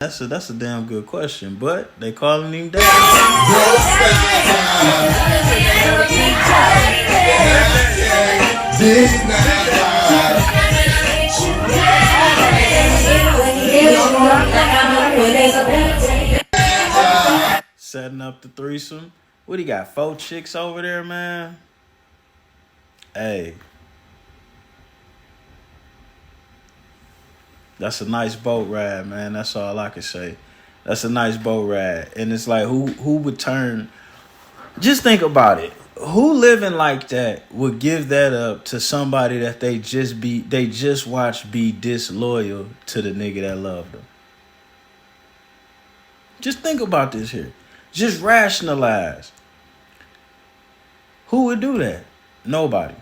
That's a damn good question, but they calling him daddy. Setting up the threesome. What he got? 4 chicks over there, man. Hey, that's a nice boat ride, man. That's all I can say. That's a nice boat ride, and it's like who would turn? Just think about it. Who living like that would give that up to somebody that they just watched be disloyal to the nigga that loved them? Just think about this here. Just rationalize. Who would do that? Nobody.